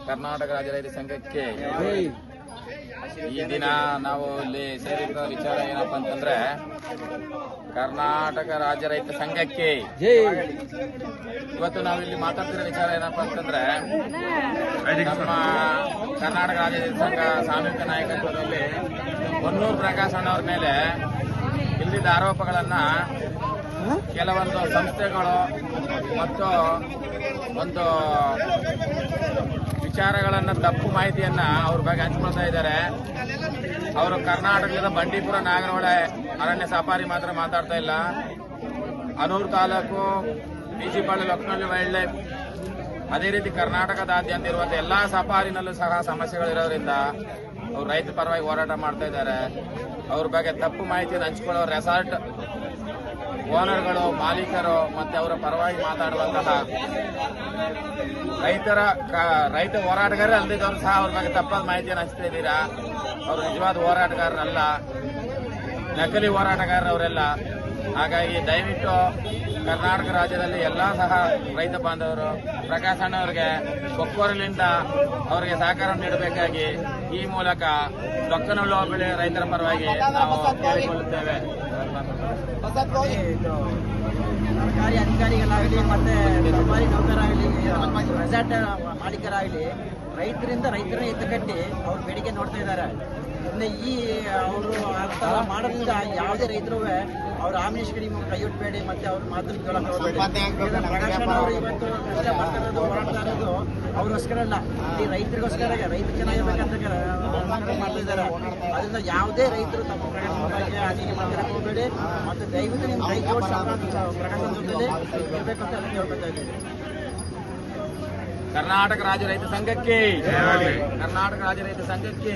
ಕರ್ನಾಟಕ ರಾಜ್ಯ ರೈತ ಸಂಘಕ್ಕೆ ಈ ದಿನ ನಾವು ಇಲ್ಲಿ ಸೇರಿದ ವಿಚಾರ ಏನಪ್ಪಾ ಅಂತಂದ್ರೆ ಕರ್ನಾಟಕ ರಾಜ್ಯ ರೈತ ಸಂಘಕ್ಕೆ ಇವತ್ತು ನಾವು ಇಲ್ಲಿ ಮಾತಾಡ್ತಿರೋ ವಿಚಾರ ಏನಪ್ಪಾ ಅಂತಂದ್ರೆ ನಮ್ಮ ಕರ್ನಾಟಕ ರಾಜ್ಯ ರೈತ ಸಂಘ ಸಾಮೂಹಿಕ ನಾಯಕತ್ವದಲ್ಲಿ ಹೊನ್ನೂರು ಪ್ರಕಾಶ್ ಅಣ್ಣವ್ರ ಮೇಲೆ ಇಲ್ಲಿದ್ದ ಆರೋಪಗಳನ್ನ ಕೆಲವೊಂದು ಸಂಸ್ಥೆಗಳು ಮತ್ತು ಒಂದು ವಿಚಾರಗಳನ್ನ ತಪ್ಪು ಮಾಹಿತಿಯನ್ನ ಅವ್ರ ಬಗ್ಗೆ ಹಂಚ್ಕೊಳ್ತಾ ಇದ್ದಾರೆ. ಅವರು ಕರ್ನಾಟಕದ ಬಂಡೀಪುರ ನಾಗರಹೊಳೆ ಅರಣ್ಯ ಸಫಾರಿ ಮಾತ್ರ ಮಾತಾಡ್ತಾ ಇಲ್ಲ, ಅನೂರು ತಾಲೂಕು ಬಿಜಿಪಾಳ್ಯ ಲಕ್ನಳ್ಳಿ ವೈಲ್ಡ್ ಲೈಫ್ ಅದೇ ರೀತಿ ಕರ್ನಾಟಕದಾದ್ಯಂತ ಇರುವಂತಹ ಎಲ್ಲಾ ಸಫಾರಿನಲ್ಲೂ ಸಹ ಸಮಸ್ಯೆಗಳಿರೋದ್ರಿಂದ ಅವ್ರು ರೈತ ಪರವಾಗಿ ಹೋರಾಟ ಮಾಡ್ತಾ ಇದ್ದಾರೆ. ಅವ್ರ ಬಗ್ಗೆ ತಪ್ಪು ಮಾಹಿತಿಯನ್ನು ಹಂಚಿಕೊಳ್ಳೋ ರೆಸಾರ್ಟ್ ಓನರ್ಗಳು, ಮಾಲೀಕರು ಮತ್ತೆ ಅವರ ಪರವಾಗಿ ಮಾತಾಡುವಂತಹ ರೈತ ಹೋರಾಟಗಾರರೇ ಅಲ್ಲದಿದ್ದವರು ಸಹ ಅವ್ರ ಬಗ್ಗೆ ತಪ್ಪಾದ ಮಾಹಿತಿಯನ್ನು ಹಂಚ್ತಾ ಇದ್ದೀರಾ. ಅವರು ನಿಜವಾದ ಹೋರಾಟಗಾರರಲ್ಲ, ನಕಲಿ ಹೋರಾಟಗಾರರವರೆಲ್ಲ. ಹಾಗಾಗಿ ದಯವಿಟ್ಟು ಕರ್ನಾಟಕ ರಾಜ್ಯದಲ್ಲಿ ಎಲ್ಲಾ ಸಹ ರೈತ ಬಾಂಧವರು ಪ್ರಕಾಶ್ ಅಣ್ಣವರಿಗೆ ಕೊಕ್ಕೂರಿನಿಂದ ಅವರಿಗೆ ಸಹಕಾರ ನೀಡಬೇಕಾಗಿ ಈ ಮೂಲಕ ದೊಕ್ಕನಹಳ್ಳಿ ಹೋಬಳಿ ರೈತರ ಪರವಾಗಿ ನಾವು ಕೇಳಿಕೊಳ್ಳುತ್ತೇವೆ. ಸರ್ಕಾರಿ ಅಧಿಕಾರಿಗಳಾಗಲಿ ಮತ್ತೆ ಸರ್ಕಾರಿ ನೌಕರಾಗಲಿ ರೆಸಾರ್ಟ್ ಮಾಲೀಕರಾಗಲಿ ರೈತರನ್ನ ಎತ್ತುಕಟ್ಟಿ ಅವ್ರ ಬೇಡಿಕೆ ನೋಡ್ತಾ ಇದ್ದಾರೆ. ಇನ್ನು ಈ ಅವರು ಅಂತ ಮಾಡೋದ್ರಿಂದ ಯಾವುದೇ ರೈತರು ಅವ್ರ ಆಮಿಷಗಳಿಗೆ ಕೈಯೊಟ್ಟಬೇಡಿ ಮತ್ತೆ ಅವ್ರ ಮಾತನ್ನು ಕೇಳಕ್ಕೆ ಹೋಗಬೇಡಿ. ಅವರು ಇವತ್ತು ಕಷ್ಟ ಬರ್ತಿರೋದು ಹೋರಾಟಗಾರರು ಅವ್ರಿಗೋಸ್ಕರ ಅಲ್ಲ, ಈ ರೈತರಿಗೋಸ್ಕರ ರೈತ ಚೆನ್ನಾಗಿರ್ಬೇಕಂತ ಮಾಡ್ತಾ ಇದ್ದಾರೆ. ಅದರಿಂದ ಯಾವುದೇ ರೈತರು ತಮ್ಮ ಪ್ರಕಟಣೆ ಹಾಗೆ ಮಾತಾಡಕ್ಕೆ ಹೋಗಬೇಡಿ. ಮತ್ತು ದಯವಿಟ್ಟು ನಿಮ್ಮ ರೈತ ಪ್ರಕಟಣೆ ಇರಬೇಕು ಅಂತ ಕೇಳ್ಕೊತಾ ಇದ್ದೀವಿ. ಕರ್ನಾಟಕ ರಾಜ್ಯ ರೈತ ಸಂಘಕ್ಕೆ, ಕರ್ನಾಟಕ ರಾಜ್ಯ ರೈತ ಸಂಘಕ್ಕೆ